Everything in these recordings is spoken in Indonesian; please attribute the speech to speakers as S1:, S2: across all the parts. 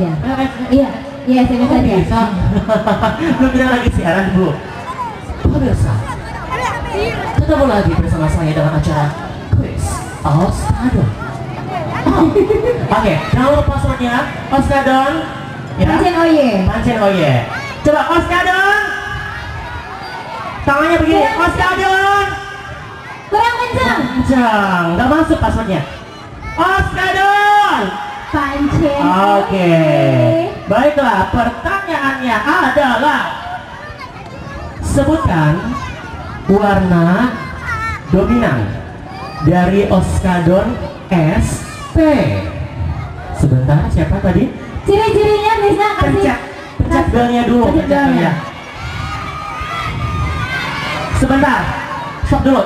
S1: aja. Iya, iya SMS aja.
S2: Bisa. Lu kira lagi siaran, Bu? Pemirsa, ketemu lagi bersama saya dalam acara Quiz Oskadon. Oke, jangan lupa passwordnya Oskadon. Ya.
S1: Pancen oye.
S2: Pancen oye. Coba Oskadon. Tangannya begini, Oskadon.
S1: Kurang kencang.
S2: Kencang, nggak masuk passwordnya. Oskadon.
S1: Pancen.
S2: Oke. Baiklah, pertanyaannya adalah sebutkan warna dominan dari Oskadon SP. Sebentar, siapa tadi?
S1: Ciri-cirinya bisa kasih.
S2: Pencet belnya dulu.
S1: Pencet belnya.
S2: Sebentar, stop dulu.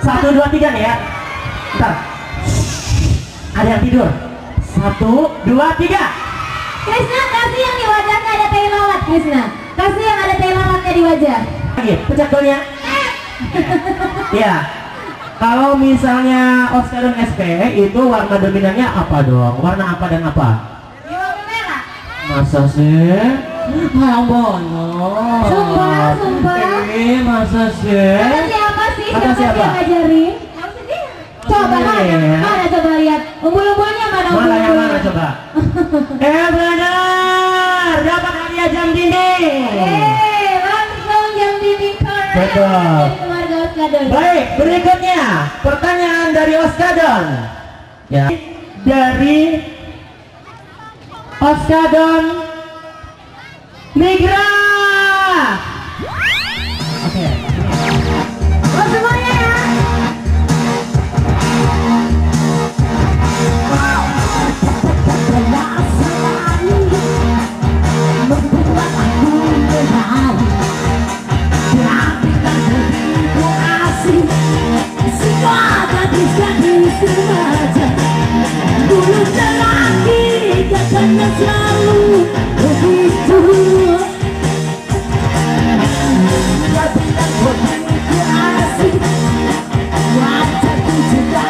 S2: 1, 2, 3 nih ya. Bentar. Ada yang tidur. 1, 2, 3.
S1: Krisna, kasih yang di wajahnya ada tai lalat, Krisna. Kasih yang ada tai lalatnya di wajah.
S2: Lagi, pencet belnya. Ya. Kalau misalnya Oskadon SP itu warna dominannya apa dong? Warna apa dan apa?
S1: Warna merah.
S2: Masa sih? Yang banyak.
S1: Sumpah.
S2: Masa sih?
S1: Kata siapa sih?
S2: Kata siapa?
S1: Yang ngajarin? Coba mana coba lihat. Umbul-umbulnya mana?
S2: Mana yang mana coba? Benar. Dapat hadiah jam dinding.
S1: Langsung jam dinding corner.
S2: Betul.
S1: Dari keluarga Oskadon.
S2: Baik, berikutnya pertanyaan dari Oskadon. Ya. Dari Oskadon Migra. Oke.
S1: Oh semuanya ya.
S3: Selalu begitu. Masih suka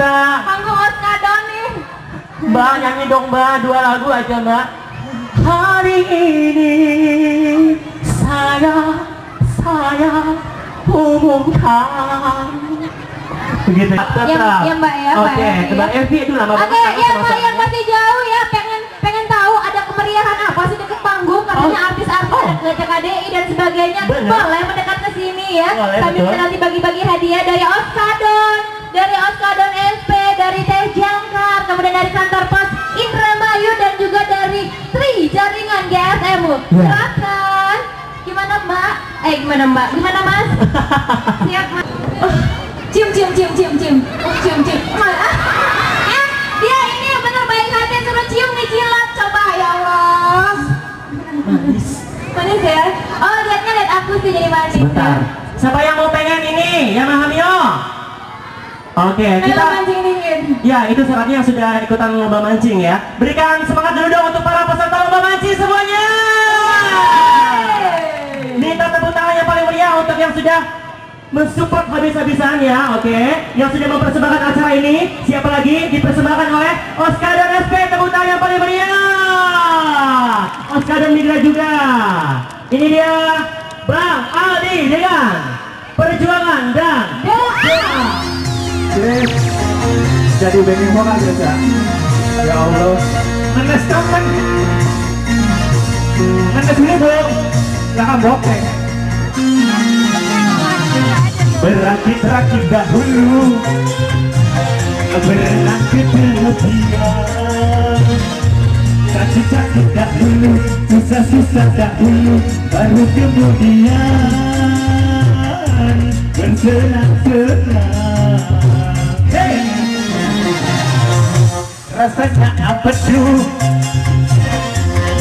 S2: kita.
S1: Panggung Oskadon nih.
S2: Mbak nyanyi dong Mbak, 2 lagu aja Mbak. Hari ini saya umumkan. Begitu.
S1: Ya Mbak ya.
S2: Oke, Mbak Evi itu lama banget.
S1: Oke, ya Mbak yang masih jauh ya, pengen tahu ada kemeriahan apa sih deket panggung, katanya artis-artis KDI dan sebagainya.
S2: Bener.
S1: Boleh mendekat ke sini ya.
S2: Boleh,
S1: Sambil
S2: betul.
S1: nanti bagi-bagi hadiah dari Oskadon, SP, dari Teh Jangkar, kemudian dari kantor pos Indramayu dan juga dari Tri Jaringan GSMU.
S2: Ya.
S1: Silakan. Gimana Mbak? Gimana Mbak? Gimana Mas? Siap Mas. Cium. Dia ini yang bener baik hati, suruh cium nih jilat. Coba ya Allah. Manis ya? Oh lihat aku sih jadi manis.
S2: Bentar. Siapa yang mau pengen ini? Yamaha Mio? Oke, kita
S1: mancing dingin.
S2: ya itu syaratnya yang sudah ikutan lomba mancing ya. Berikan semangat dulu dong untuk para peserta lomba mancing semuanya. Minta tepuk tangan yang paling meriah untuk yang sudah mensupport habis-habisan ya, oke. Yang sudah mempersembahkan acara ini, siapa lagi? Dipersembahkan oleh Oskadon SP, tepuk tangan yang paling meriah. Oskadon Migra juga. Ini dia Bang Aldi dengan Perjuangan dan Doa.
S3: Jadi backing vokal biasa. Ya Allah.
S2: Ngenes kapan? Ngenes ini belum?
S3: Jangan bokeh.
S2: Berakit-rakit dahulu, berenang ke tepian. Sakit-sakit dahulu, susah-susah dahulu, baru kemudian bersenang-senang. Hey! Rasanya apa tuh?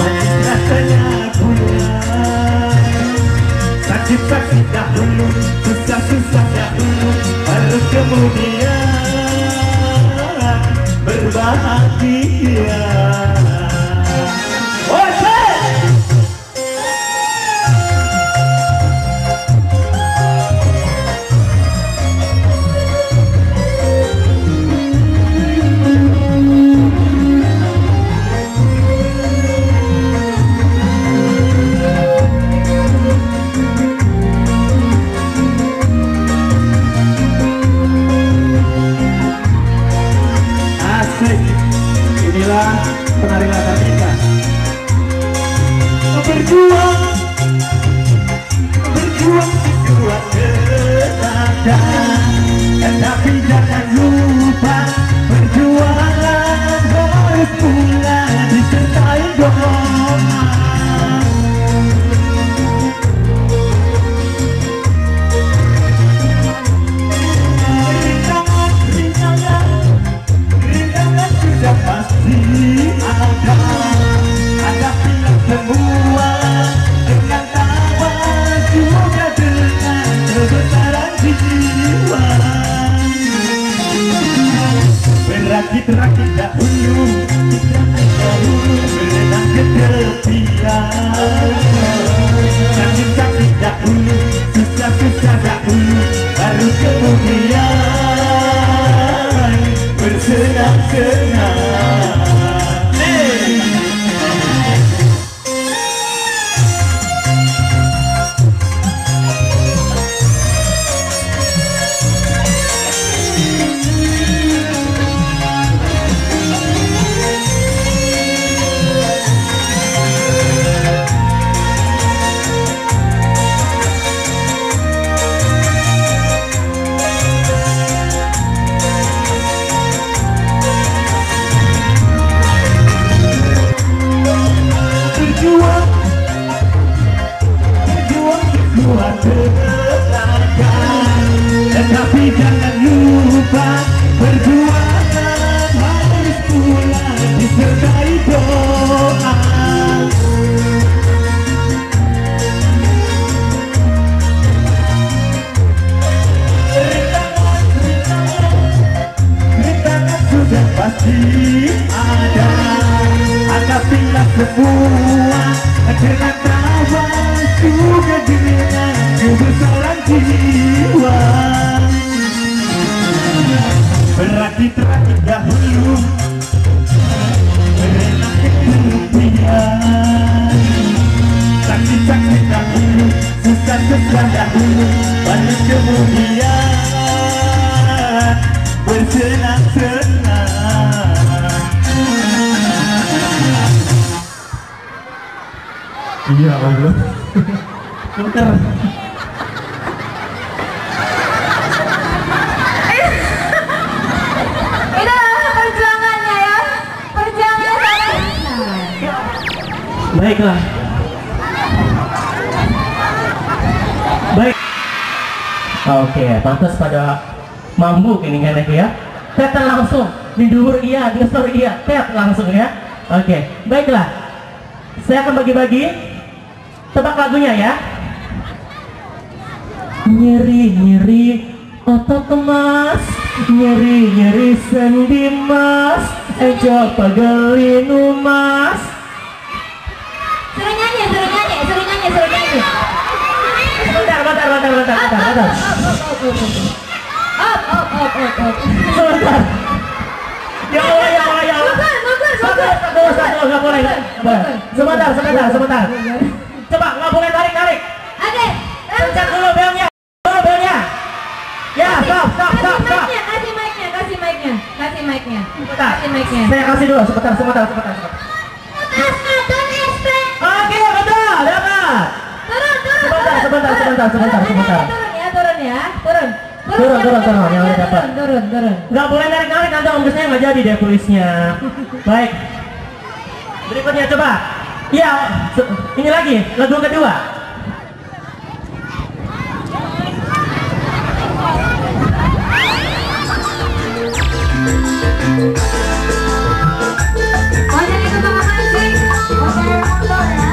S2: Manis rasanya gula. Sakit-sakit dahulu, susah-susah dahulu, baru kemudian berbahagia.
S3: Inilah penari latar nikah.
S2: Berjuang sekuat tenaga, tapi jangan lupa perjuangan harus pula disertai doa. Rintangan sudah pasti ada, hadapilah semua dengan tawa, juga dengan kebesaran jiwa. Berakit-rakit dahulu, berenang ke tepian. Sakit-sakit dahulu, susah-susah dahulu, baru kemudian bersenang-senang. Hey! Berjuang tenaga, tetapi jangan lupa perjuangan harus pula disertai doa. Rintangan sudah pasti ada, hadapilah semua dengan tawa, juga dengan kebesaran jiwa. Terakhir dahulu saksi-saksi dahulu, susah-susah dahulu, baru kemudian bersenang-senang.
S3: Iya Allah.
S2: Puter.
S1: Itu perjuangannya ya. Perjuangan saya.
S2: Baiklah. Baik. Oke, pantas pada mampu ini kan ya. Tetan langsung di duhur iya, di ngesor iya, tet langsung ya. Oke, baiklah. Saya akan bagi-bagi tebak lagunya ya. Nyeri-nyeri otot emas, nyeri-nyeri sendi mas, ejo pagelinu mas.
S1: Suruh nyanyi, suruh nyanyi, suruh nyanyi, suruh nyanyi.
S2: Bentar.
S1: Up.
S2: Sebentar. Ya Allah. Sabar, nggak boleh. Sebentar. Coba, nggak boleh tarik.
S1: Oke.
S2: Pencet dulu belnya. Ya, stop.
S1: Kasih mic-nya.
S2: Saya kasih dulu, sebentar.
S1: Oskadon SP.
S2: Oke, betul, dapat.
S1: Turun. Turun ya.
S2: Yang udah dapat.
S1: Turun.
S2: Nggak boleh narik, nanti Om Gusnya nggak jadi deh tulisnya. Baik. Berikutnya coba. Ya, ini lagi lagu kedua.
S1: Oh, jadi itu sama mancing. Oke, motor ya.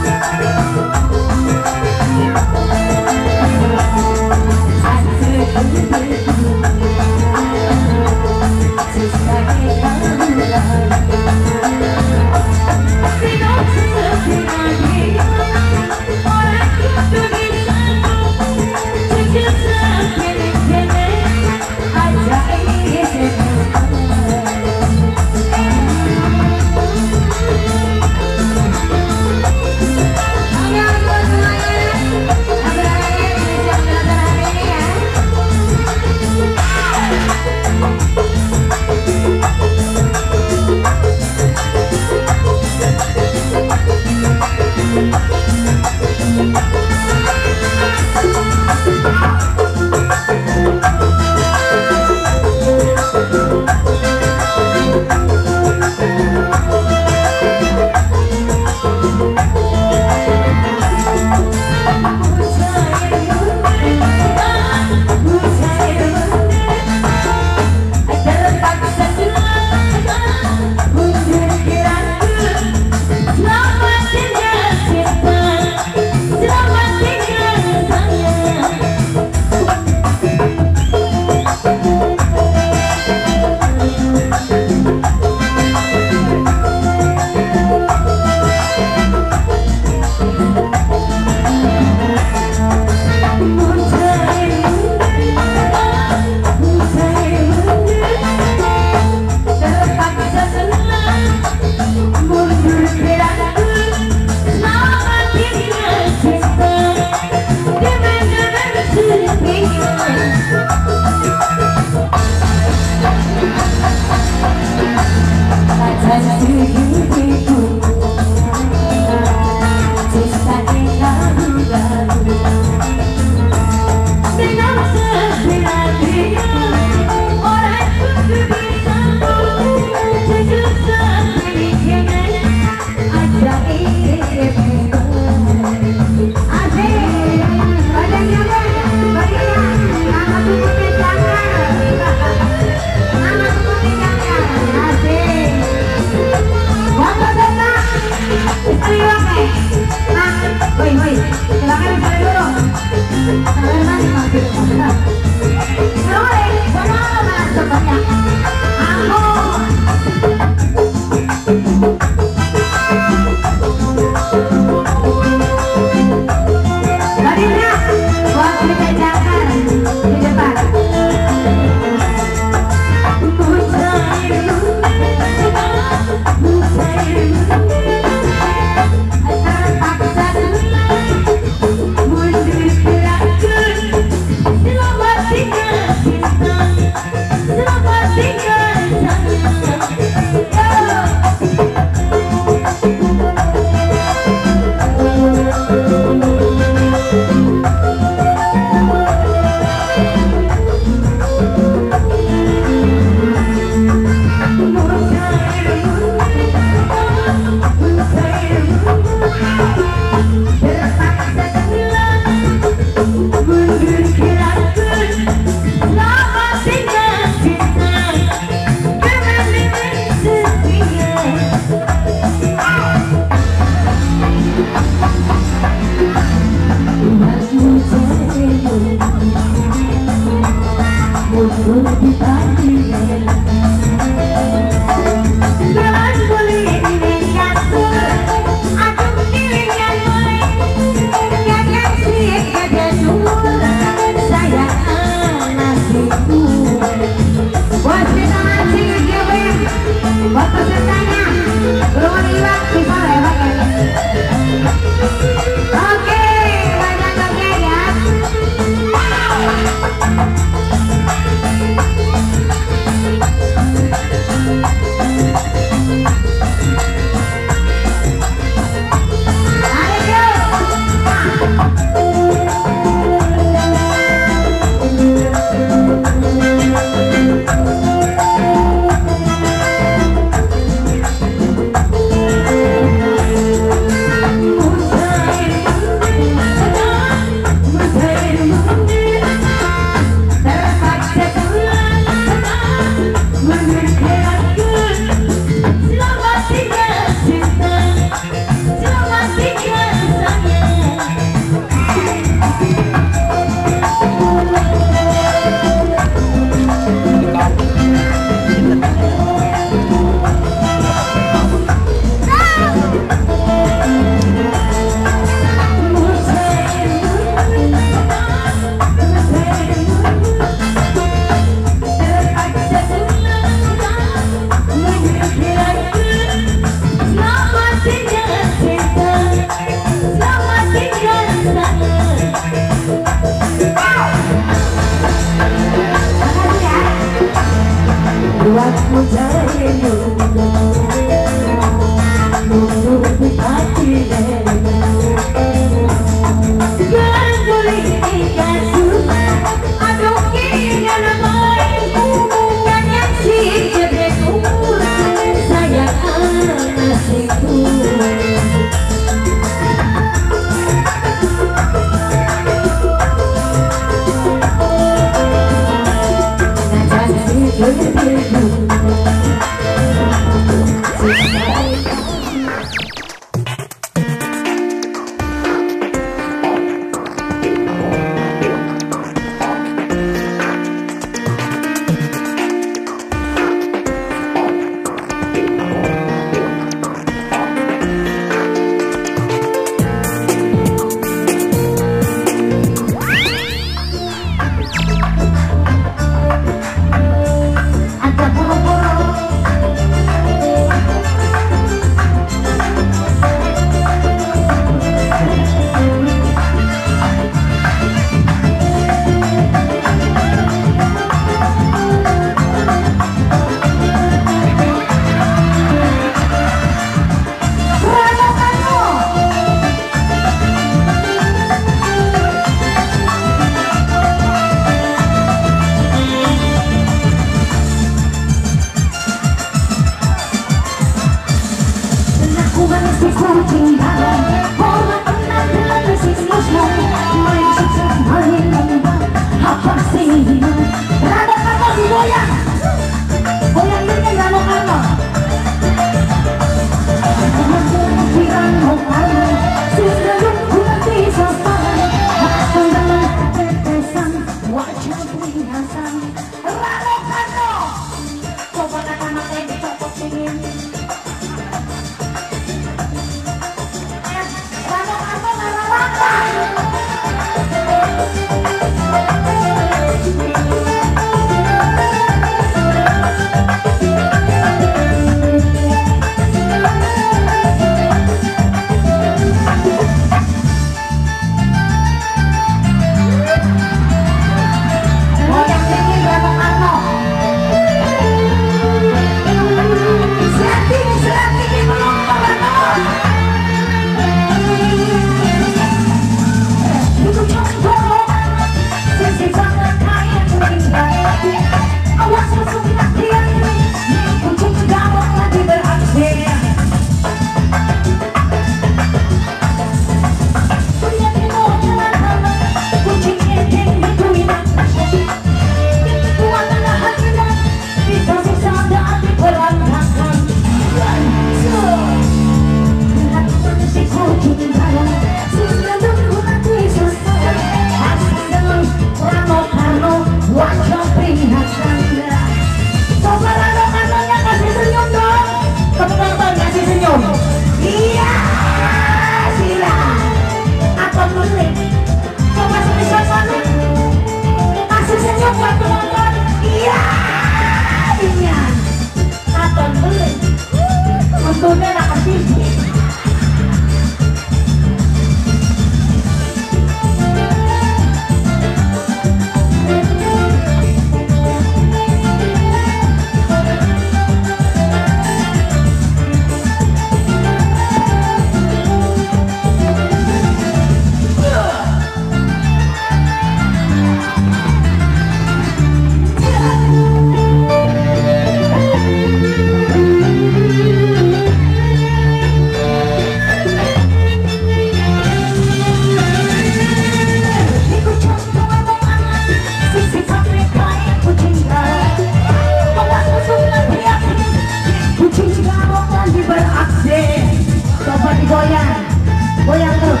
S1: goyang terus,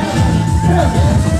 S1: terus.